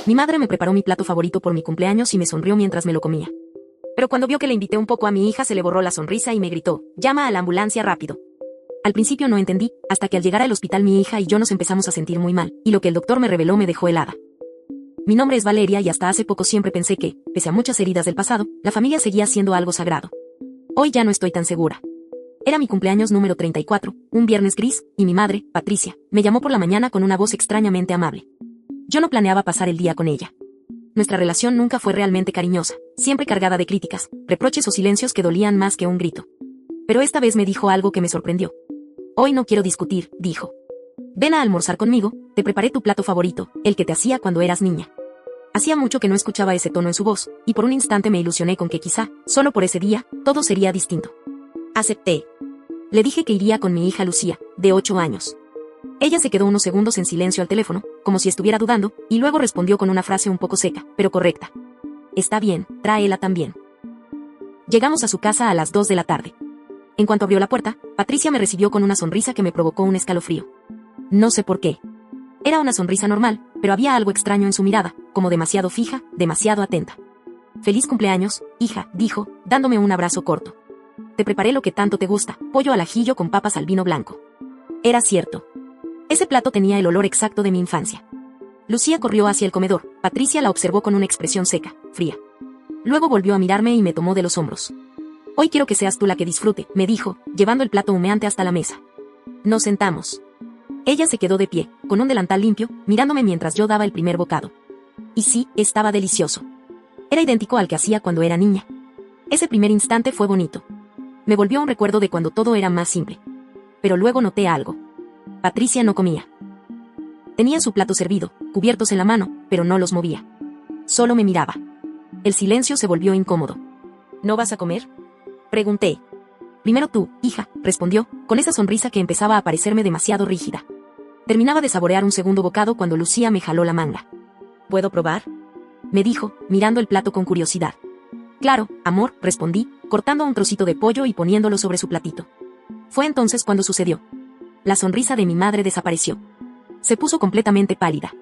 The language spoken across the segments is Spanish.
Mi madre me preparó mi plato favorito por mi cumpleaños y me sonrió mientras me lo comía. Pero cuando vio que le invité un poco a mi hija se le borró la sonrisa y me gritó, «Llama a la ambulancia rápido». Al principio no entendí, hasta que al llegar al hospital mi hija y yo nos empezamos a sentir muy mal, y lo que el doctor me reveló me dejó helada. Mi nombre es Valeria y hasta hace poco siempre pensé que, pese a muchas heridas del pasado, la familia seguía siendo algo sagrado. Hoy ya no estoy tan segura. Era mi cumpleaños número 34, un viernes gris, y mi madre, Patricia, me llamó por la mañana con una voz extrañamente amable. Yo no planeaba pasar el día con ella. Nuestra relación nunca fue realmente cariñosa, siempre cargada de críticas, reproches o silencios que dolían más que un grito. Pero esta vez me dijo algo que me sorprendió. «Hoy no quiero discutir», dijo. «Ven a almorzar conmigo, te preparé tu plato favorito, el que te hacía cuando eras niña». Hacía mucho que no escuchaba ese tono en su voz, y por un instante me ilusioné con que quizá, solo por ese día, todo sería distinto. Acepté. Le dije que iría con mi hija Lucía, de 8 años. Ella se quedó unos segundos en silencio al teléfono, como si estuviera dudando, y luego respondió con una frase un poco seca, pero correcta. «Está bien, tráela también». Llegamos a su casa a las 2 de la tarde. En cuanto abrió la puerta, Patricia me recibió con una sonrisa que me provocó un escalofrío. No sé por qué. Era una sonrisa normal, pero había algo extraño en su mirada, como demasiado fija, demasiado atenta. «Feliz cumpleaños, hija», dijo, dándome un abrazo corto. «Te preparé lo que tanto te gusta, pollo al ajillo con papas al vino blanco». Era cierto. Ese plato tenía el olor exacto de mi infancia. Lucía corrió hacia el comedor, Patricia la observó con una expresión seca, fría. Luego volvió a mirarme y me tomó de los hombros. «Hoy quiero que seas tú la que disfrute», me dijo, llevando el plato humeante hasta la mesa. Nos sentamos. Ella se quedó de pie, con un delantal limpio, mirándome mientras yo daba el primer bocado. Y sí, estaba delicioso. Era idéntico al que hacía cuando era niña. Ese primer instante fue bonito. Me volvió un recuerdo de cuando todo era más simple. Pero luego noté algo. Patricia no comía. Tenía su plato servido, cubiertos en la mano, pero no los movía. Solo me miraba. El silencio se volvió incómodo. «¿No vas a comer?», pregunté. «Primero tú, hija», respondió, con esa sonrisa que empezaba a parecerme demasiado rígida. Terminaba de saborear un segundo bocado cuando Lucía me jaló la manga. «¿Puedo probar?», me dijo, mirando el plato con curiosidad. «Claro, amor», respondí, cortando un trocito de pollo y poniéndolo sobre su platito. Fue entonces cuando sucedió. La sonrisa de mi madre desapareció. Se puso completamente pálida.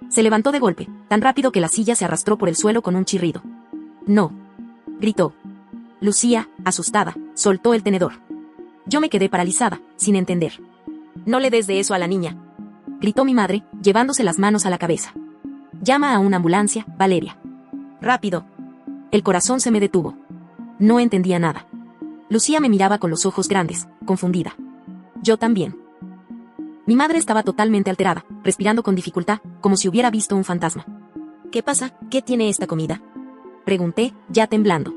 Se levantó de golpe, tan rápido que la silla se arrastró por el suelo con un chirrido. «No», gritó. Lucía, asustada, soltó el tenedor. Yo me quedé paralizada, sin entender. «No le des de eso a la niña», gritó mi madre, llevándose las manos a la cabeza. «Llama a una ambulancia, Valeria. Rápido». El corazón se me detuvo. No entendía nada. Lucía me miraba con los ojos grandes, confundida. Yo también. Mi madre estaba totalmente alterada, respirando con dificultad, como si hubiera visto un fantasma. «¿Qué pasa? ¿Qué tiene esta comida?», pregunté, ya temblando.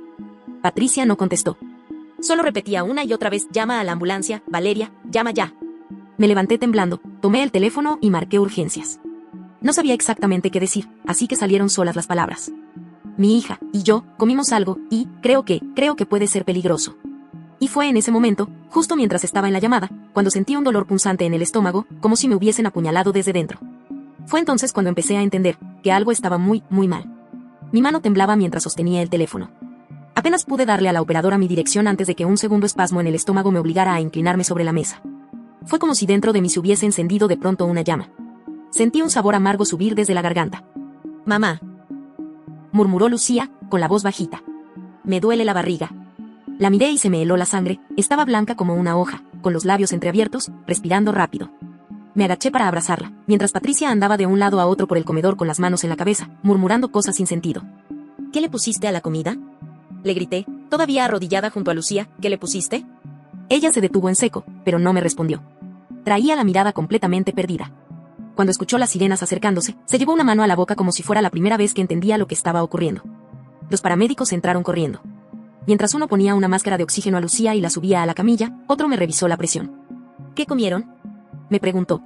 Patricia no contestó. Solo repetía una y otra vez, «Llama a la ambulancia, Valeria, llama ya». Me levanté temblando, tomé el teléfono y marqué urgencias. No sabía exactamente qué decir, así que salieron solas las palabras. «Mi hija y yo comimos algo y creo que puede ser peligroso». Y fue en ese momento, justo mientras estaba en la llamada, cuando sentí un dolor punzante en el estómago, como si me hubiesen apuñalado desde dentro. Fue entonces cuando empecé a entender que algo estaba muy mal. Mi mano temblaba mientras sostenía el teléfono. Apenas pude darle a la operadora mi dirección antes de que un segundo espasmo en el estómago me obligara a inclinarme sobre la mesa. Fue como si dentro de mí se hubiese encendido de pronto una llama. Sentí un sabor amargo subir desde la garganta. «Mamá», murmuró Lucía, con la voz bajita. «Me duele la barriga». La miré y se me heló la sangre, estaba blanca como una hoja, con los labios entreabiertos, respirando rápido. Me agaché para abrazarla, mientras Patricia andaba de un lado a otro por el comedor con las manos en la cabeza, murmurando cosas sin sentido. «¿Qué le pusiste a la comida?», le grité, todavía arrodillada junto a Lucía. «¿Qué le pusiste?». Ella se detuvo en seco, pero no me respondió. Traía la mirada completamente perdida. Cuando escuchó las sirenas acercándose, se llevó una mano a la boca como si fuera la primera vez que entendía lo que estaba ocurriendo. Los paramédicos entraron corriendo. Mientras uno ponía una máscara de oxígeno a Lucía y la subía a la camilla, otro me revisó la presión. «¿Qué comieron?», me preguntó.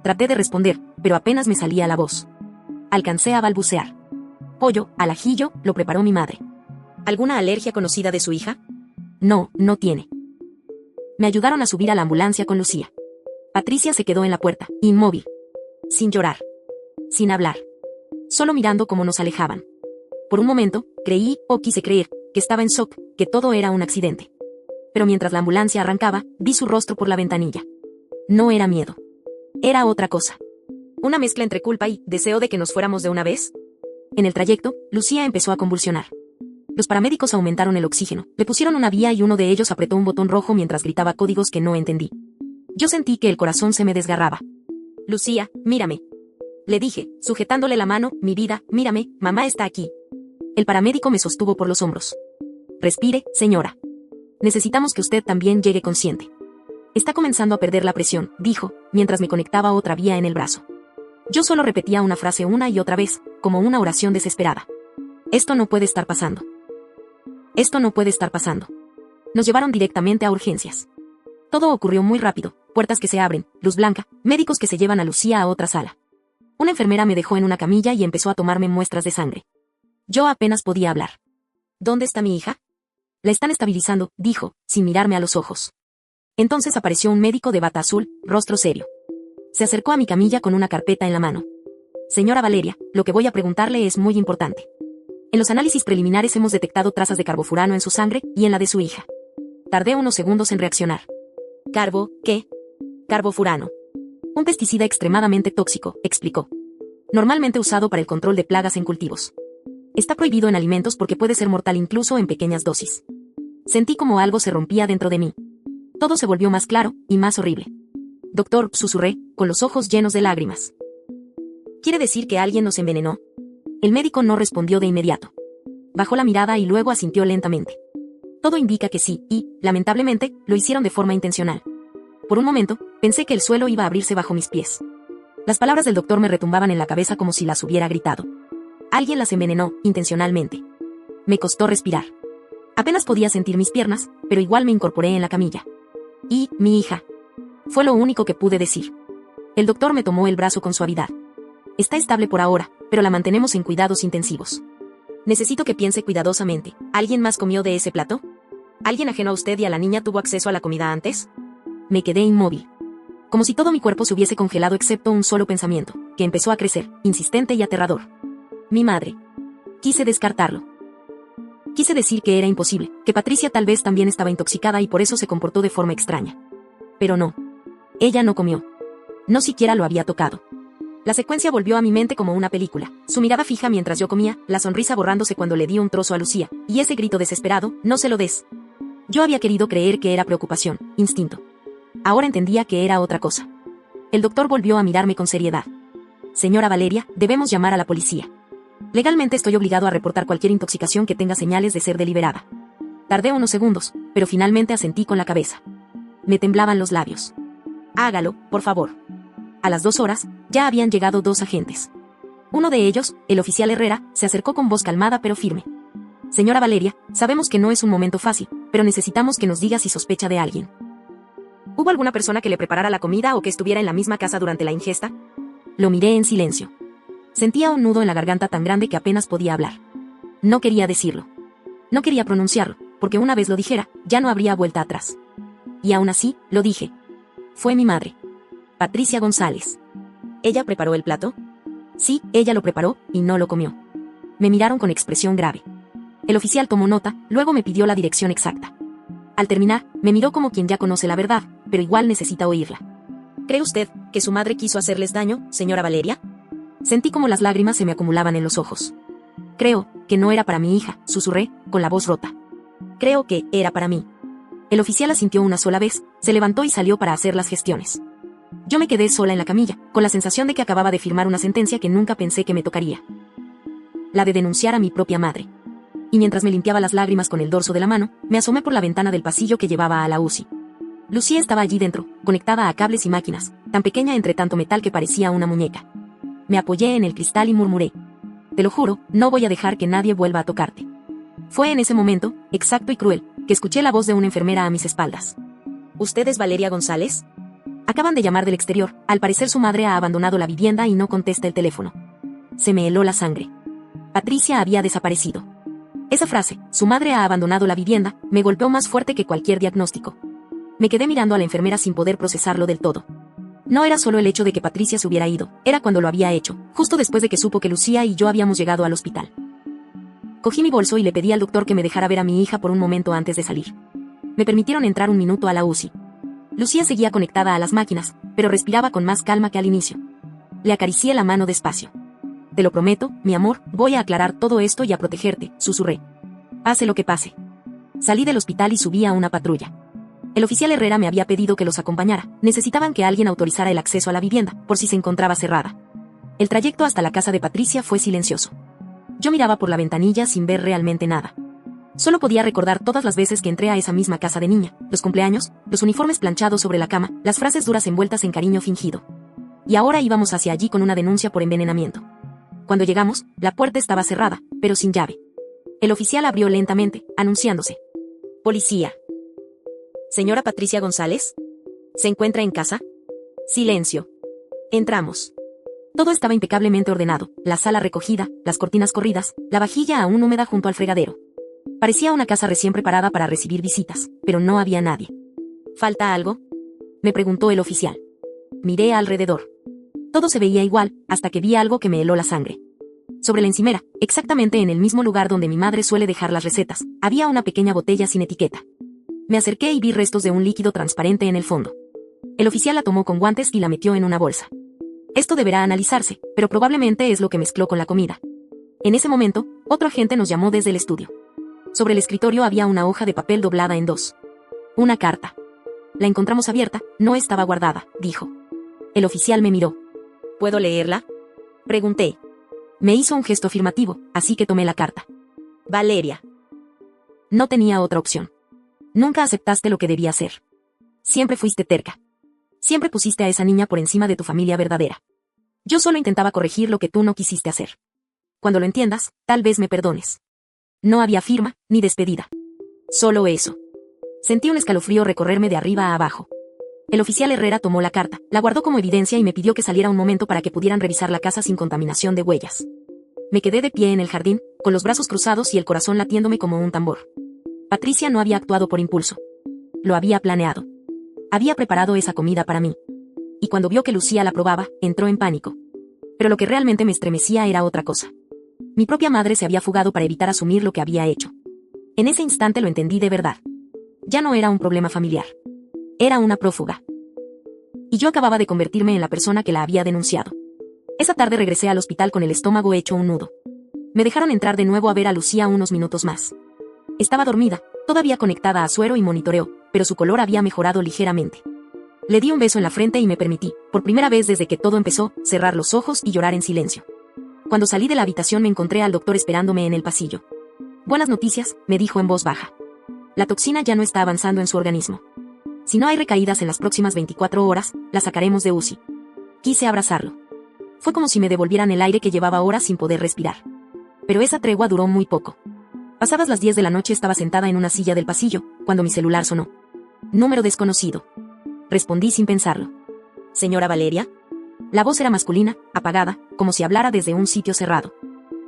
Traté de responder, pero apenas me salía la voz. Alcancé a balbucear. «Pollo al ajillo, lo preparó mi madre». «¿Alguna alergia conocida de su hija?». «No, no tiene». Me ayudaron a subir a la ambulancia con Lucía. Patricia se quedó en la puerta, inmóvil. Sin llorar. Sin hablar. Solo mirando cómo nos alejaban. Por un momento, creí, o quise creer, que estaba en shock, que todo era un accidente. Pero mientras la ambulancia arrancaba, vi su rostro por la ventanilla. No era miedo. Era otra cosa. Una mezcla entre culpa y deseo de que nos fuéramos de una vez. En el trayecto, Lucía empezó a convulsionar. Los paramédicos aumentaron el oxígeno, le pusieron una vía y uno de ellos apretó un botón rojo mientras gritaba códigos que no entendí. Yo sentí que el corazón se me desgarraba. Lucía, mírame. Le dije, sujetándole la mano, mi vida, mírame, mamá está aquí. El paramédico me sostuvo por los hombros. Respire, señora. Necesitamos que usted también llegue consciente. Está comenzando a perder la presión, dijo, mientras me conectaba otra vía en el brazo. Yo solo repetía una frase una y otra vez, como una oración desesperada. Esto no puede estar pasando. Esto no puede estar pasando. Nos llevaron directamente a urgencias. Todo ocurrió muy rápido, puertas que se abren, luz blanca, médicos que se llevan a Lucía a otra sala. Una enfermera me dejó en una camilla y empezó a tomarme muestras de sangre. Yo apenas podía hablar. ¿Dónde está mi hija? La están estabilizando, dijo, sin mirarme a los ojos. Entonces apareció un médico de bata azul, rostro serio. Se acercó a mi camilla con una carpeta en la mano. Señora Valeria, lo que voy a preguntarle es muy importante. En los análisis preliminares hemos detectado trazas de carbofurano en su sangre y en la de su hija. Tardé unos segundos en reaccionar. ¿Qué? Carbofurano. Un pesticida extremadamente tóxico, explicó. Normalmente usado para el control de plagas en cultivos. Está prohibido en alimentos porque puede ser mortal incluso en pequeñas dosis. Sentí como algo se rompía dentro de mí. Todo se volvió más claro y más horrible. Doctor, susurré, con los ojos llenos de lágrimas. ¿Quiere decir que alguien nos envenenó? El médico no respondió de inmediato. Bajó la mirada y luego asintió lentamente. Todo indica que sí, y, lamentablemente, lo hicieron de forma intencional. Por un momento, pensé que el suelo iba a abrirse bajo mis pies. Las palabras del doctor me retumbaban en la cabeza como si las hubiera gritado. Alguien las envenenó, intencionalmente. Me costó respirar. Apenas podía sentir mis piernas, pero igual me incorporé en la camilla. Y, mi hija. Fue lo único que pude decir. El doctor me tomó el brazo con suavidad. Está estable por ahora, pero la mantenemos en cuidados intensivos. Necesito que piense cuidadosamente. ¿Alguien más comió de ese plato? ¿Alguien ajeno a usted y a la niña tuvo acceso a la comida antes? Me quedé inmóvil. Como si todo mi cuerpo se hubiese congelado excepto un solo pensamiento, que empezó a crecer, insistente y aterrador. Mi madre. Quise descartarlo. Quise decir que era imposible, que Patricia tal vez también estaba intoxicada y por eso se comportó de forma extraña. Pero no. Ella no comió. No siquiera lo había tocado. La secuencia volvió a mi mente como una película, su mirada fija mientras yo comía, la sonrisa borrándose cuando le di un trozo a Lucía, y ese grito desesperado, no se lo des. Yo había querido creer que era preocupación, instinto. Ahora entendía que era otra cosa. El doctor volvió a mirarme con seriedad. Señora Valeria, debemos llamar a la policía. Legalmente estoy obligado a reportar cualquier intoxicación que tenga señales de ser deliberada. Tardé unos segundos, pero finalmente asentí con la cabeza. Me temblaban los labios. Hágalo, por favor. A las 2 horas, ya habían llegado 2 agentes. Uno de ellos, el oficial Herrera, se acercó con voz calmada pero firme. Señora Valeria, sabemos que no es un momento fácil, pero necesitamos que nos diga si sospecha de alguien. ¿Hubo alguna persona que le preparara la comida o que estuviera en la misma casa durante la ingesta? Lo miré en silencio. Sentía un nudo en la garganta tan grande que apenas podía hablar. No quería decirlo. No quería pronunciarlo, porque una vez lo dijera, ya no habría vuelta atrás. Y aún así, lo dije. Fue mi madre. Patricia González. ¿Ella preparó el plato? Sí, ella lo preparó, y no lo comió. Me miraron con expresión grave. El oficial tomó nota, luego me pidió la dirección exacta. Al terminar, me miró como quien ya conoce la verdad, pero igual necesita oírla. ¿Cree usted que su madre quiso hacerles daño, señora Valeria? Sentí como las lágrimas se me acumulaban en los ojos. Creo que no era para mi hija, susurré, con la voz rota. Creo que era para mí. El oficial asintió una sola vez, se levantó y salió para hacer las gestiones. Yo me quedé sola en la camilla, con la sensación de que acababa de firmar una sentencia que nunca pensé que me tocaría. La de denunciar a mi propia madre. Y mientras me limpiaba las lágrimas con el dorso de la mano, me asomé por la ventana del pasillo que llevaba a la UCI. Lucía estaba allí dentro, conectada a cables y máquinas, tan pequeña entre tanto metal que parecía una muñeca. Me apoyé en el cristal y murmuré. Te lo juro, no voy a dejar que nadie vuelva a tocarte. Fue en ese momento, exacto y cruel, que escuché la voz de una enfermera a mis espaldas. ¿Usted es Valeria González? Acaban de llamar del exterior, al parecer su madre ha abandonado la vivienda y no contesta el teléfono. Se me heló la sangre. Patricia había desaparecido. Esa frase, su madre ha abandonado la vivienda, me golpeó más fuerte que cualquier diagnóstico. Me quedé mirando a la enfermera sin poder procesarlo del todo. No era solo el hecho de que Patricia se hubiera ido, era cuando lo había hecho, justo después de que supo que Lucía y yo habíamos llegado al hospital. Cogí mi bolso y le pedí al doctor que me dejara ver a mi hija por un momento antes de salir. Me permitieron entrar un minuto a la UCI. Lucía seguía conectada a las máquinas, pero respiraba con más calma que al inicio. Le acaricié la mano despacio. Te lo prometo, mi amor, voy a aclarar todo esto y a protegerte, susurré. Pase lo que pase. Salí del hospital y subí a una patrulla. El oficial Herrera me había pedido que los acompañara. Necesitaban que alguien autorizara el acceso a la vivienda, por si se encontraba cerrada. El trayecto hasta la casa de Patricia fue silencioso. Yo miraba por la ventanilla sin ver realmente nada. Solo podía recordar todas las veces que entré a esa misma casa de niña, los cumpleaños, los uniformes planchados sobre la cama, las frases duras envueltas en cariño fingido. Y ahora íbamos hacia allí con una denuncia por envenenamiento. Cuando llegamos, la puerta estaba cerrada, pero sin llave. El oficial abrió lentamente, anunciándose. Policía. Señora Patricia González. ¿Se encuentra en casa? Silencio. Entramos. Todo estaba impecablemente ordenado, la sala recogida, las cortinas corridas, la vajilla aún húmeda junto al fregadero. Parecía una casa recién preparada para recibir visitas, pero no había nadie. ¿Falta algo?, me preguntó el oficial. Miré alrededor. Todo se veía igual, hasta que vi algo que me heló la sangre. Sobre la encimera, exactamente en el mismo lugar donde mi madre suele dejar las recetas, había una pequeña botella sin etiqueta. Me acerqué y vi restos de un líquido transparente en el fondo. El oficial la tomó con guantes y la metió en una bolsa. Esto deberá analizarse, pero probablemente es lo que mezcló con la comida. En ese momento, otro agente nos llamó desde el estudio. Sobre el escritorio había una hoja de papel doblada en dos. Una carta. La encontramos abierta, no estaba guardada, dijo. El oficial me miró. ¿Puedo leerla?, pregunté. Me hizo un gesto afirmativo, así que tomé la carta. Valeria. No tenía otra opción. Nunca aceptaste lo que debía ser. Siempre fuiste terca. Siempre pusiste a esa niña por encima de tu familia verdadera. Yo solo intentaba corregir lo que tú no quisiste hacer. Cuando lo entiendas, tal vez me perdones. No había firma, ni despedida. Solo eso. Sentí un escalofrío recorrerme de arriba a abajo. El oficial Herrera tomó la carta, la guardó como evidencia y me pidió que saliera un momento para que pudieran revisar la casa sin contaminación de huellas. Me quedé de pie en el jardín, con los brazos cruzados y el corazón latiéndome como un tambor. Patricia no había actuado por impulso. Lo había planeado. Había preparado esa comida para mí. Y cuando vio que Lucía la probaba, entró en pánico. Pero lo que realmente me estremecía era otra cosa. Mi propia madre se había fugado para evitar asumir lo que había hecho. En ese instante lo entendí de verdad. Ya no era un problema familiar. Era una prófuga. Y yo acababa de convertirme en la persona que la había denunciado. Esa tarde regresé al hospital con el estómago hecho un nudo. Me dejaron entrar de nuevo a ver a Lucía unos minutos más. Estaba dormida, todavía conectada a suero y monitoreo, pero su color había mejorado ligeramente. Le di un beso en la frente y me permití, por primera vez desde que todo empezó, cerrar los ojos y llorar en silencio. Cuando salí de la habitación me encontré al doctor esperándome en el pasillo. Buenas noticias, me dijo en voz baja. La toxina ya no está avanzando en su organismo. Si no hay recaídas en las próximas 24 horas, la sacaremos de UCI. Quise abrazarlo. Fue como si me devolvieran el aire que llevaba horas sin poder respirar. Pero esa tregua duró muy poco. Pasadas las 10 de la noche estaba sentada en una silla del pasillo, cuando mi celular sonó. Número desconocido. Respondí sin pensarlo. ¿Señora Valeria? La voz era masculina, apagada, como si hablara desde un sitio cerrado.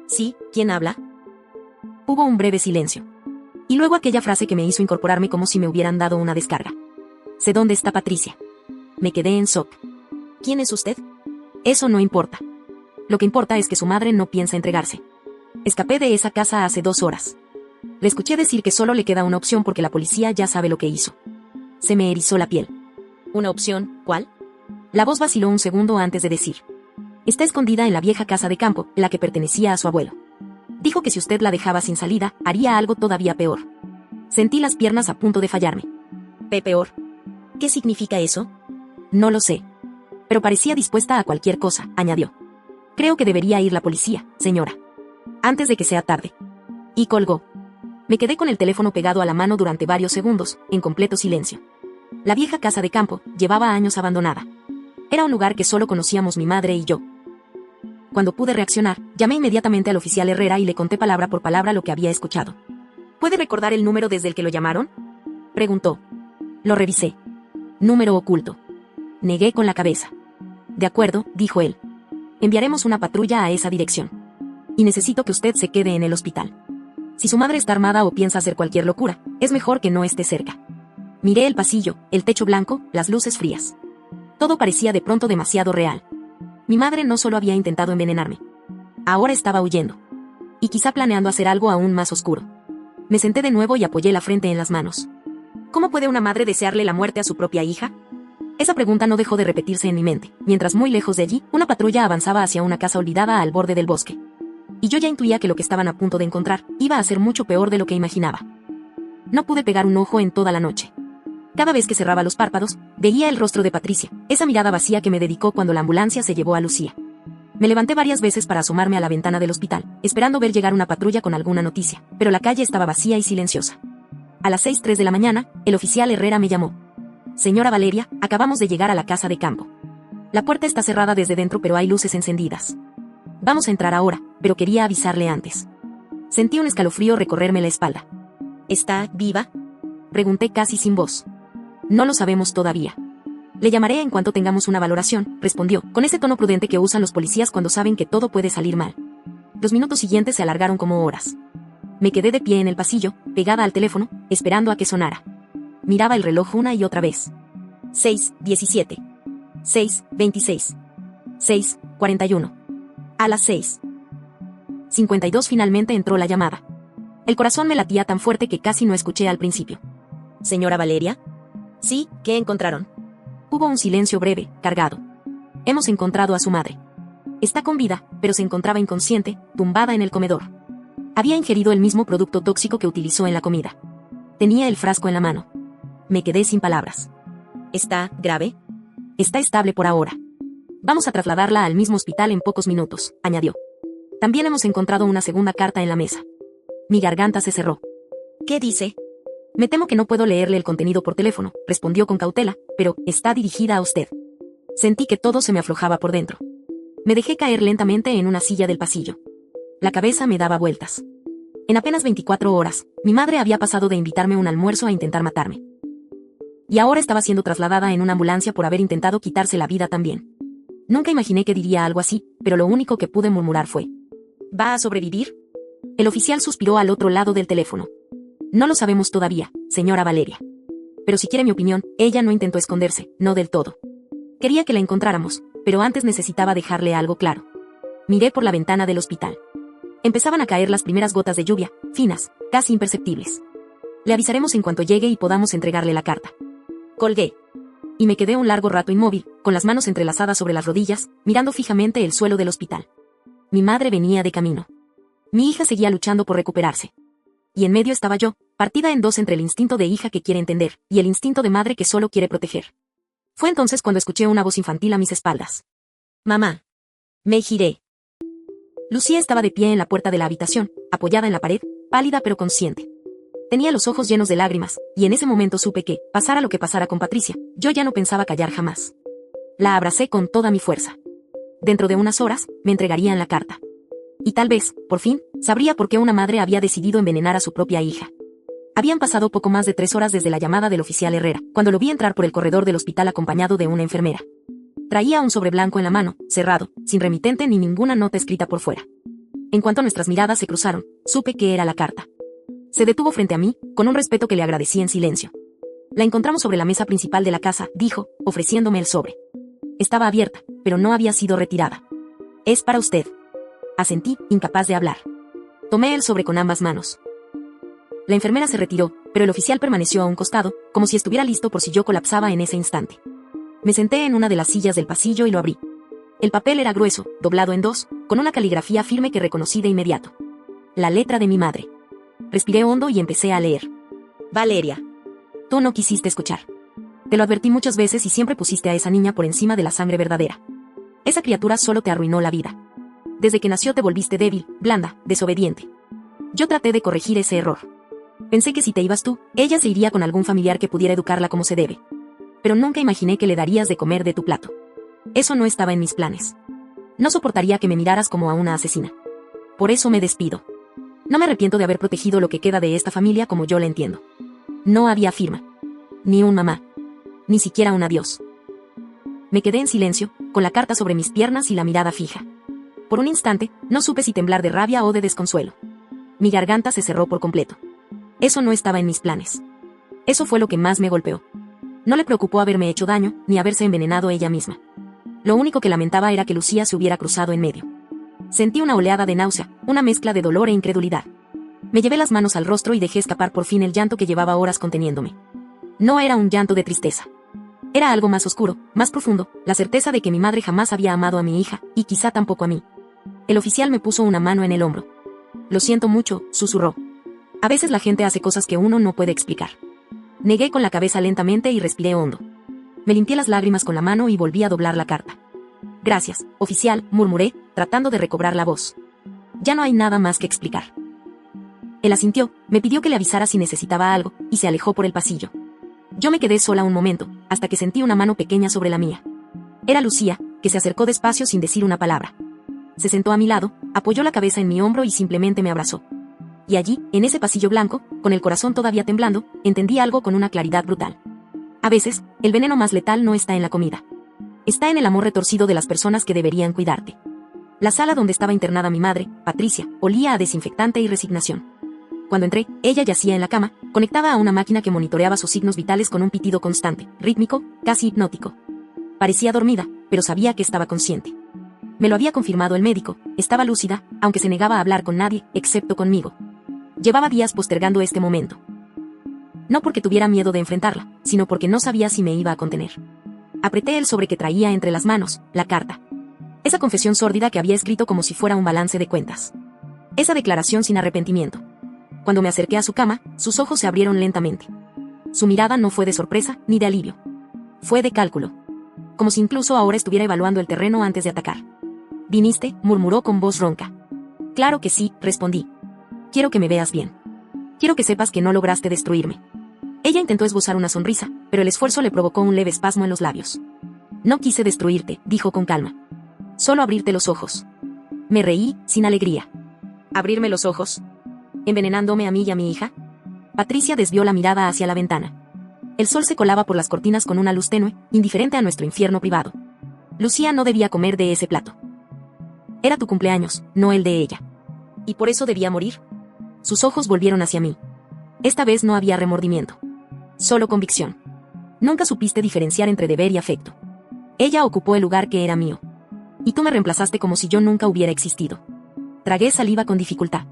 Sí, ¿quién habla? Hubo un breve silencio. Y luego aquella frase que me hizo incorporarme como si me hubieran dado una descarga. Sé dónde está Patricia. Me quedé en shock. ¿Quién es usted? Eso no importa. Lo que importa es que su madre no piensa entregarse. Escapé de esa casa hace 2 horas. Le escuché decir que solo le queda una opción porque la policía ya sabe lo que hizo. Se me erizó la piel. ¿Una opción? ¿Cuál? La voz vaciló un segundo antes de decir. Está escondida en la vieja casa de campo, la que pertenecía a su abuelo. Dijo que si usted la dejaba sin salida, haría algo todavía peor. Sentí las piernas a punto de fallarme. ¿Peor? ¿Qué significa eso? No lo sé. Pero parecía dispuesta a cualquier cosa, añadió. Creo que debería ir la policía, señora. Antes de que sea tarde. Y colgó. Me quedé con el teléfono pegado a la mano durante varios segundos, en completo silencio. La vieja casa de campo llevaba años abandonada. Era un lugar que solo conocíamos mi madre y yo. Cuando pude reaccionar, llamé inmediatamente al oficial Herrera y le conté palabra por palabra lo que había escuchado. ¿Puede recordar el número desde el que lo llamaron?, preguntó. Lo revisé. Número oculto. Negué con la cabeza. De acuerdo, dijo él. Enviaremos una patrulla a esa dirección. Y necesito que usted se quede en el hospital. Si su madre está armada o piensa hacer cualquier locura, es mejor que no esté cerca. Miré el pasillo, el techo blanco, las luces frías. Todo parecía de pronto demasiado real. Mi madre no solo había intentado envenenarme. Ahora estaba huyendo. Y quizá planeando hacer algo aún más oscuro. Me senté de nuevo y apoyé la frente en las manos. ¿Cómo puede una madre desearle la muerte a su propia hija? Esa pregunta no dejó de repetirse en mi mente, mientras muy lejos de allí, una patrulla avanzaba hacia una casa olvidada al borde del bosque. Y yo ya intuía que lo que estaban a punto de encontrar iba a ser mucho peor de lo que imaginaba. No pude pegar un ojo en toda la noche. Cada vez que cerraba los párpados, veía el rostro de Patricia, esa mirada vacía que me dedicó cuando la ambulancia se llevó a Lucía. Me levanté varias veces para asomarme a la ventana del hospital, esperando ver llegar una patrulla con alguna noticia, pero la calle estaba vacía y silenciosa. A las 6:03 de la mañana, el oficial Herrera me llamó. Señora Valeria, acabamos de llegar a la casa de campo. La puerta está cerrada desde dentro, pero hay luces encendidas. Vamos a entrar ahora, pero quería avisarle antes. Sentí un escalofrío recorrerme la espalda. ¿Está viva?, pregunté casi sin voz. No lo sabemos todavía. Le llamaré en cuanto tengamos una valoración, respondió, con ese tono prudente que usan los policías cuando saben que todo puede salir mal. Los minutos siguientes se alargaron como horas. Me quedé de pie en el pasillo, pegada al teléfono, esperando a que sonara. Miraba el reloj una y otra vez. 6:17. 6:26. 6:41. A las 6:52 finalmente entró la llamada. El corazón me latía tan fuerte que casi no escuché al principio. ¿Señora Valeria? Sí, ¿qué encontraron? Hubo un silencio breve, cargado. Hemos encontrado a su madre. Está con vida, pero se encontraba inconsciente, tumbada en el comedor. Había ingerido el mismo producto tóxico que utilizó en la comida. Tenía el frasco en la mano. Me quedé sin palabras. ¿Está grave? Está estable por ahora. Vamos a trasladarla al mismo hospital en pocos minutos, añadió. También hemos encontrado una segunda carta en la mesa. Mi garganta se cerró. ¿Qué dice? Me temo que no puedo leerle el contenido por teléfono, respondió con cautela, pero está dirigida a usted. Sentí que todo se me aflojaba por dentro. Me dejé caer lentamente en una silla del pasillo. La cabeza me daba vueltas. En apenas 24 horas, mi madre había pasado de invitarme a un almuerzo a intentar matarme. Y ahora estaba siendo trasladada en una ambulancia por haber intentado quitarse la vida también. Nunca imaginé que diría algo así, pero lo único que pude murmurar fue: ¿va a sobrevivir? El oficial suspiró al otro lado del teléfono. No lo sabemos todavía, señora Valeria. Pero si quiere mi opinión, ella no intentó esconderse, no del todo. Quería que la encontráramos, pero antes necesitaba dejarle algo claro. Miré por la ventana del hospital. Empezaban a caer las primeras gotas de lluvia, finas, casi imperceptibles. Le avisaremos en cuanto llegue y podamos entregarle la carta. Colgué. Y me quedé un largo rato inmóvil, con las manos entrelazadas sobre las rodillas, mirando fijamente el suelo del hospital. Mi madre venía de camino. Mi hija seguía luchando por recuperarse. Y en medio estaba yo, partida en dos entre el instinto de hija que quiere entender, y el instinto de madre que solo quiere proteger. Fue entonces cuando escuché una voz infantil a mis espaldas. Mamá. Me giré. Lucía estaba de pie en la puerta de la habitación, apoyada en la pared, pálida pero consciente. Tenía los ojos llenos de lágrimas, y en ese momento supe que, pasara lo que pasara con Patricia, yo ya no pensaba callar jamás. La abracé con toda mi fuerza. Dentro de unas horas, me entregarían la carta. Y tal vez, por fin, sabría por qué una madre había decidido envenenar a su propia hija. Habían pasado poco más de 3 horas desde la llamada del oficial Herrera, cuando lo vi entrar por el corredor del hospital acompañado de una enfermera. Traía un sobre blanco en la mano, cerrado, sin remitente ni ninguna nota escrita por fuera. En cuanto nuestras miradas se cruzaron, supe que era la carta. Se detuvo frente a mí, con un respeto que le agradecí en silencio. La encontramos sobre la mesa principal de la casa, dijo, ofreciéndome el sobre. Estaba abierta, pero no había sido retirada. Es para usted. Asentí, incapaz de hablar. Tomé el sobre con ambas manos. La enfermera se retiró, pero el oficial permaneció a un costado, como si estuviera listo por si yo colapsaba en ese instante. Me senté en una de las sillas del pasillo y lo abrí. El papel era grueso, doblado en dos, con una caligrafía firme que reconocí de inmediato. La letra de mi madre. Respiré hondo y empecé a leer. Valeria. Tú no quisiste escuchar. Te lo advertí muchas veces y siempre pusiste a esa niña por encima de la sangre verdadera. Esa criatura solo te arruinó la vida. Desde que nació te volviste débil, blanda, desobediente. Yo traté de corregir ese error. Pensé que si te ibas tú, ella se iría con algún familiar que pudiera educarla como se debe. Pero nunca imaginé que le darías de comer de tu plato. Eso no estaba en mis planes. No soportaría que me miraras como a una asesina. Por eso me despido. No me arrepiento de haber protegido lo que queda de esta familia como yo la entiendo. No había firma. Ni un mamá. Ni siquiera un adiós. Me quedé en silencio, con la carta sobre mis piernas y la mirada fija. Por un instante, no supe si temblar de rabia o de desconsuelo. Mi garganta se cerró por completo. Eso no estaba en mis planes. Eso fue lo que más me golpeó. No le preocupó haberme hecho daño, ni haberse envenenado ella misma. Lo único que lamentaba era que Lucía se hubiera cruzado en medio. Sentí una oleada de náusea, una mezcla de dolor e incredulidad. Me llevé las manos al rostro y dejé escapar por fin el llanto que llevaba horas conteniéndome. No era un llanto de tristeza. Era algo más oscuro, más profundo, la certeza de que mi madre jamás había amado a mi hija, y quizá tampoco a mí. El oficial me puso una mano en el hombro. Lo siento mucho, susurró. A veces la gente hace cosas que uno no puede explicar. Negué con la cabeza lentamente y respiré hondo. Me limpié las lágrimas con la mano y volví a doblar la carta. Gracias, oficial, murmuré, tratando de recobrar la voz. Ya no hay nada más que explicar. Él asintió, me pidió que le avisara si necesitaba algo, y se alejó por el pasillo. Yo me quedé sola un momento, hasta que sentí una mano pequeña sobre la mía. Era Lucía, que se acercó despacio sin decir una palabra. Se sentó a mi lado, apoyó la cabeza en mi hombro y simplemente me abrazó. Y allí, en ese pasillo blanco, con el corazón todavía temblando, entendí algo con una claridad brutal. A veces, el veneno más letal no está en la comida. Está en el amor retorcido de las personas que deberían cuidarte. La sala donde estaba internada mi madre, Patricia, olía a desinfectante y resignación. Cuando entré, ella yacía en la cama, conectada a una máquina que monitoreaba sus signos vitales con un pitido constante, rítmico, casi hipnótico. Parecía dormida, pero sabía que estaba consciente. Me lo había confirmado el médico, estaba lúcida, aunque se negaba a hablar con nadie, excepto conmigo. Llevaba días postergando este momento. No porque tuviera miedo de enfrentarla, sino porque no sabía si me iba a contener. Apreté el sobre que traía entre las manos, la carta. Esa confesión sórdida que había escrito como si fuera un balance de cuentas. Esa declaración sin arrepentimiento. Cuando me acerqué a su cama, sus ojos se abrieron lentamente. Su mirada no fue de sorpresa, ni de alivio. Fue de cálculo. Como si incluso ahora estuviera evaluando el terreno antes de atacar. «¿Viniste?», murmuró con voz ronca. «Claro que sí», respondí. «Quiero que me veas bien. Quiero que sepas que no lograste destruirme». Ella intentó esbozar una sonrisa, pero el esfuerzo le provocó un leve espasmo en los labios. «No quise destruirte», dijo con calma. «Solo abrirte los ojos». Me reí, sin alegría. «¿Abrirme los ojos? ¿Envenenándome a mí y a mi hija?». Patricia desvió la mirada hacia la ventana. El sol se colaba por las cortinas con una luz tenue, indiferente a nuestro infierno privado. Lucía no debía comer de ese plato. Era tu cumpleaños, no el de ella. ¿Y por eso debía morir? Sus ojos volvieron hacia mí. Esta vez no había remordimiento. Solo convicción. Nunca supiste diferenciar entre deber y afecto. Ella ocupó el lugar que era mío. Y tú me reemplazaste como si yo nunca hubiera existido. Tragué saliva con dificultad.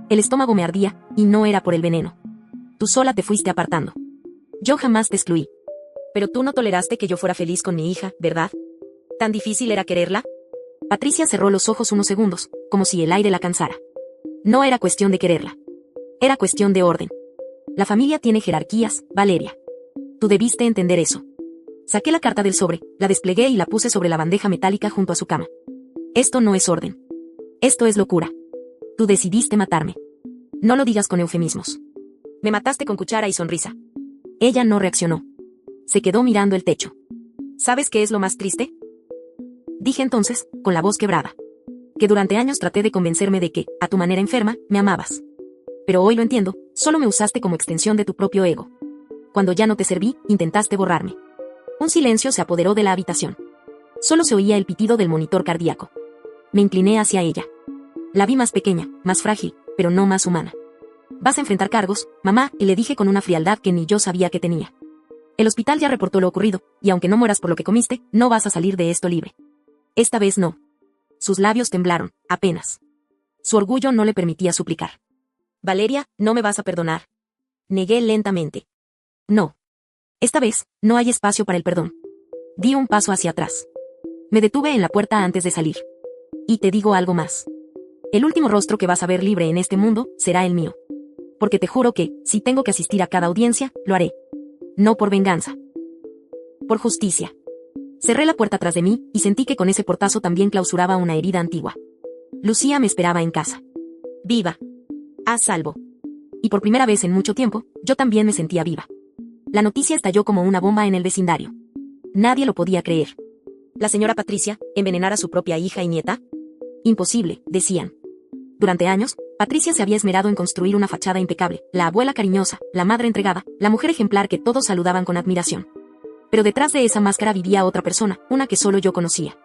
El estómago me ardía, y no era por el veneno. Tú sola te fuiste apartando. Yo jamás te excluí. Pero tú no toleraste que yo fuera feliz con mi hija, ¿verdad? ¿Tan difícil era quererla? Patricia cerró los ojos unos segundos, como si el aire la cansara. No era cuestión de quererla. Era cuestión de orden. La familia tiene jerarquías, Valeria. Tú debiste entender eso. Saqué la carta del sobre, la desplegué y la puse sobre la bandeja metálica junto a su cama. Esto no es orden. Esto es locura. Tú decidiste matarme. No lo digas con eufemismos. Me mataste con cuchara y sonrisa. Ella no reaccionó. Se quedó mirando el techo. ¿Sabes qué es lo más triste? Dije entonces, con la voz quebrada. Que durante años traté de convencerme de que, a tu manera enferma, me amabas. Pero hoy lo entiendo, solo me usaste como extensión de tu propio ego. Cuando ya no te serví, intentaste borrarme. Un silencio se apoderó de la habitación. Solo se oía el pitido del monitor cardíaco. Me incliné hacia ella. La vi más pequeña, más frágil, pero no más humana. Vas a enfrentar cargos, mamá, y le dije con una frialdad que ni yo sabía que tenía. El hospital ya reportó lo ocurrido, y aunque no mueras por lo que comiste, no vas a salir de esto libre. Esta vez no. Sus labios temblaron, apenas. Su orgullo no le permitía suplicar. Valeria, ¿no me vas a perdonar? Negué lentamente. No. Esta vez, no hay espacio para el perdón. Di un paso hacia atrás. Me detuve en la puerta antes de salir. Y te digo algo más. El último rostro que vas a ver libre en este mundo, será el mío. Porque te juro que, si tengo que asistir a cada audiencia, lo haré. No por venganza. Por justicia. Cerré la puerta tras de mí, y sentí que con ese portazo también clausuraba una herida antigua. Lucía me esperaba en casa. Viva. A salvo. Y por primera vez en mucho tiempo, yo también me sentía viva. La noticia estalló como una bomba en el vecindario. Nadie lo podía creer. ¿La señora Patricia envenenara a su propia hija y nieta? Imposible, decían. Durante años, Patricia se había esmerado en construir una fachada impecable, la abuela cariñosa, la madre entregada, la mujer ejemplar que todos saludaban con admiración. Pero detrás de esa máscara vivía otra persona, una que solo yo conocía.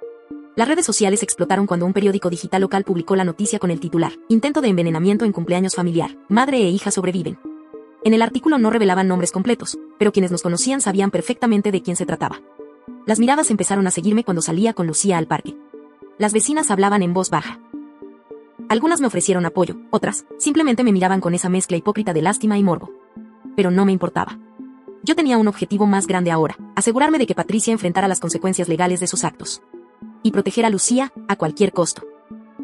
Las redes sociales explotaron cuando un periódico digital local publicó la noticia con el titular: intento de envenenamiento en cumpleaños familiar, madre e hija sobreviven. En el artículo no revelaban nombres completos, pero quienes nos conocían sabían perfectamente de quién se trataba. Las miradas empezaron a seguirme cuando salía con Lucía al parque. Las vecinas hablaban en voz baja. Algunas me ofrecieron apoyo, otras, simplemente me miraban con esa mezcla hipócrita de lástima y morbo. Pero no me importaba. Yo tenía un objetivo más grande ahora, asegurarme de que Patricia enfrentara las consecuencias legales de sus actos. Y proteger a Lucía, a cualquier costo.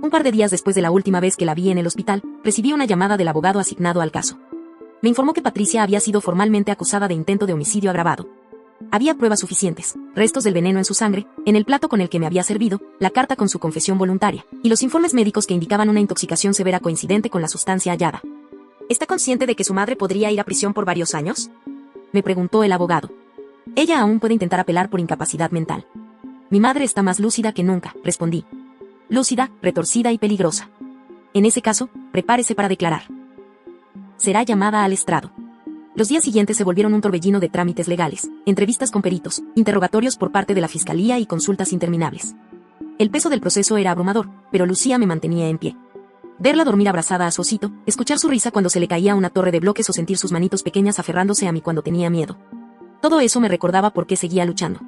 Un par de días después de la última vez que la vi en el hospital, recibí una llamada del abogado asignado al caso. Me informó que Patricia había sido formalmente acusada de intento de homicidio agravado. Había pruebas suficientes, restos del veneno en su sangre, en el plato con el que me había servido, la carta con su confesión voluntaria, y los informes médicos que indicaban una intoxicación severa coincidente con la sustancia hallada. ¿Está consciente de que su madre podría ir a prisión por varios años?, me preguntó el abogado. Ella aún puede intentar apelar por incapacidad mental. Mi madre está más lúcida que nunca, respondí. Lúcida, retorcida y peligrosa. En ese caso, prepárese para declarar. Será llamada al estrado. Los días siguientes se volvieron un torbellino de trámites legales, entrevistas con peritos, interrogatorios por parte de la fiscalía y consultas interminables. El peso del proceso era abrumador, pero Lucía me mantenía en pie. Verla dormir abrazada a su osito, escuchar su risa cuando se le caía una torre de bloques o sentir sus manitos pequeñas aferrándose a mí cuando tenía miedo. Todo eso me recordaba por qué seguía luchando.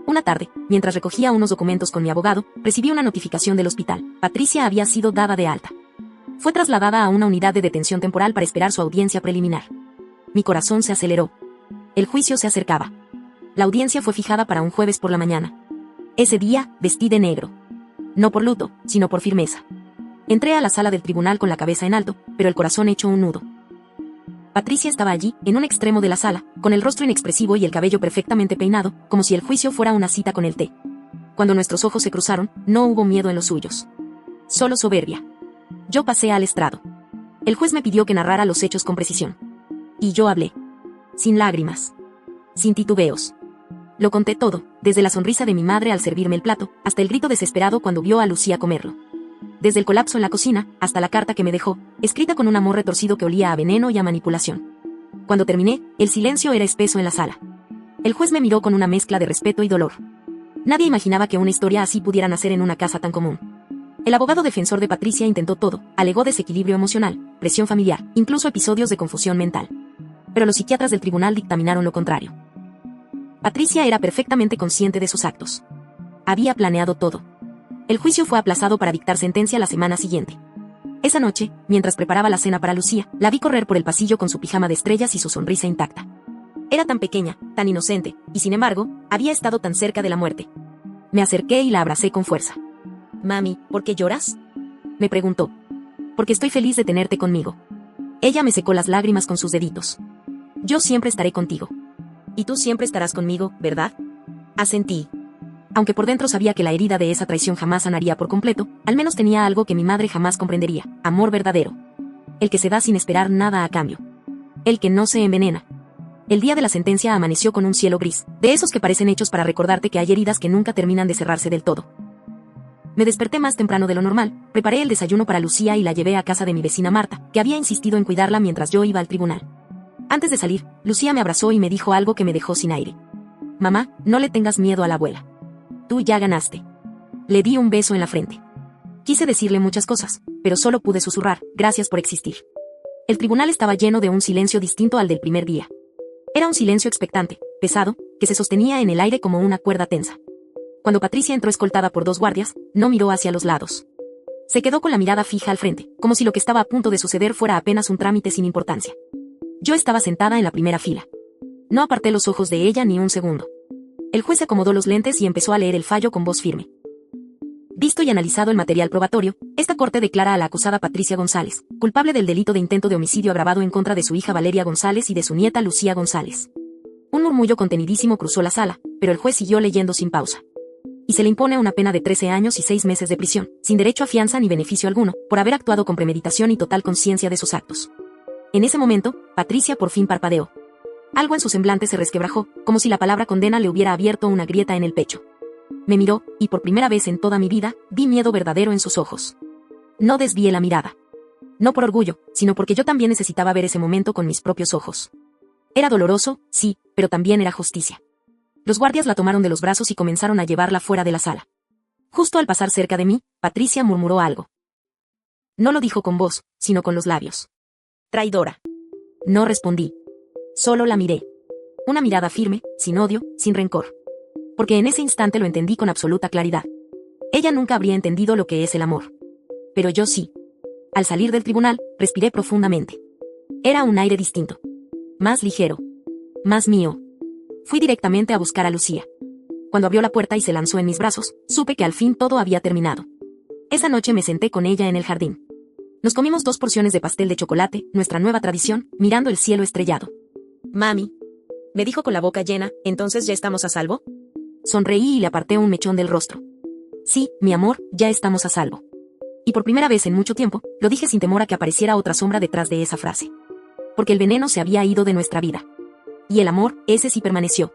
Una tarde, mientras recogía unos documentos con mi abogado, recibí una notificación del hospital. Patricia había sido dada de alta. Fue trasladada a una unidad de detención temporal para esperar su audiencia preliminar. Mi corazón se aceleró. El juicio se acercaba. La audiencia fue fijada para un jueves por la mañana. Ese día, vestí de negro. No por luto, sino por firmeza. Entré a la sala del tribunal con la cabeza en alto, pero el corazón hecho un nudo. Patricia estaba allí, en un extremo de la sala, con el rostro inexpresivo y el cabello perfectamente peinado, como si el juicio fuera una cita con el té. Cuando nuestros ojos se cruzaron, no hubo miedo en los suyos. Solo soberbia. Yo pasé al estrado. El juez me pidió que narrara los hechos con precisión. Y yo hablé. Sin lágrimas. Sin titubeos. Lo conté todo, desde la sonrisa de mi madre al servirme el plato, hasta el grito desesperado cuando vio a Lucía comerlo. Desde el colapso en la cocina, hasta la carta que me dejó, escrita con un amor retorcido que olía a veneno y a manipulación. Cuando terminé, el silencio era espeso en la sala. El juez me miró con una mezcla de respeto y dolor. Nadie imaginaba que una historia así pudiera nacer en una casa tan común. El abogado defensor de Patricia intentó todo, alegó desequilibrio emocional, presión familiar, incluso episodios de confusión mental. Pero los psiquiatras del tribunal dictaminaron lo contrario. Patricia era perfectamente consciente de sus actos. Había planeado todo. El juicio fue aplazado para dictar sentencia la semana siguiente. Esa noche, mientras preparaba la cena para Lucía, la vi correr por el pasillo con su pijama de estrellas y su sonrisa intacta. Era tan pequeña, tan inocente, y sin embargo, había estado tan cerca de la muerte. Me acerqué y la abracé con fuerza. «Mami, ¿por qué lloras?», me preguntó. «Porque estoy feliz de tenerte conmigo». Ella me secó las lágrimas con sus deditos. «Yo siempre estaré contigo». «Y tú siempre estarás conmigo, ¿verdad?», asentí. Aunque por dentro sabía que la herida de esa traición jamás sanaría por completo, al menos tenía algo que mi madre jamás comprendería: amor verdadero. El que se da sin esperar nada a cambio. El que no se envenena. El día de la sentencia amaneció con un cielo gris, de esos que parecen hechos para recordarte que hay heridas que nunca terminan de cerrarse del todo. Me desperté más temprano de lo normal, preparé el desayuno para Lucía y la llevé a casa de mi vecina Marta, que había insistido en cuidarla mientras yo iba al tribunal. Antes de salir, Lucía me abrazó y me dijo algo que me dejó sin aire. «Mamá, no le tengas miedo a la abuela. Tú ya ganaste». Le di un beso en la frente. Quise decirle muchas cosas, pero solo pude susurrar: «Gracias por existir». El tribunal estaba lleno de un silencio distinto al del primer día. Era un silencio expectante, pesado, que se sostenía en el aire como una cuerda tensa. Cuando Patricia entró escoltada por 2 guardias, no miró hacia los lados. Se quedó con la mirada fija al frente, como si lo que estaba a punto de suceder fuera apenas un trámite sin importancia. Yo estaba sentada en la primera fila. No aparté los ojos de ella ni un segundo. El juez acomodó los lentes y empezó a leer el fallo con voz firme. Visto y analizado el material probatorio, esta corte declara a la acusada Patricia González culpable del delito de intento de homicidio agravado en contra de su hija Valeria González y de su nieta Lucía González. Un murmullo contenidísimo cruzó la sala, pero el juez siguió leyendo sin pausa. Y se le impone una pena de 13 años y 6 meses de prisión, sin derecho a fianza ni beneficio alguno, por haber actuado con premeditación y total conciencia de sus actos. En ese momento, Patricia por fin parpadeó. Algo en su semblante se resquebrajó, como si la palabra condena le hubiera abierto una grieta en el pecho. Me miró, y por primera vez en toda mi vida, vi miedo verdadero en sus ojos. No desvié la mirada. No por orgullo, sino porque yo también necesitaba ver ese momento con mis propios ojos. Era doloroso, sí, pero también era justicia. Los guardias la tomaron de los brazos y comenzaron a llevarla fuera de la sala. Justo al pasar cerca de mí, Patricia murmuró algo. No lo dijo con voz, sino con los labios. «Traidora». No respondí. Solo la miré. Una mirada firme, sin odio, sin rencor. Porque en ese instante lo entendí con absoluta claridad. Ella nunca habría entendido lo que es el amor. Pero yo sí. Al salir del tribunal, respiré profundamente. Era un aire distinto. Más ligero. más mío. Fui directamente a buscar a Lucía. Cuando abrió la puerta y se lanzó en mis brazos, supe que al fin todo había terminado. Esa noche me senté con ella en el jardín. Nos comimos 2 porciones de pastel de chocolate, nuestra nueva tradición, mirando el cielo estrellado. Mami, me dijo con la boca llena, ¿entonces ya estamos a salvo? Sonreí y le aparté un mechón del rostro. Sí, mi amor, ya estamos a salvo. Y por primera vez en mucho tiempo, lo dije sin temor a que apareciera otra sombra detrás de esa frase. Porque el veneno se había ido de nuestra vida. Y el amor, ese sí permaneció.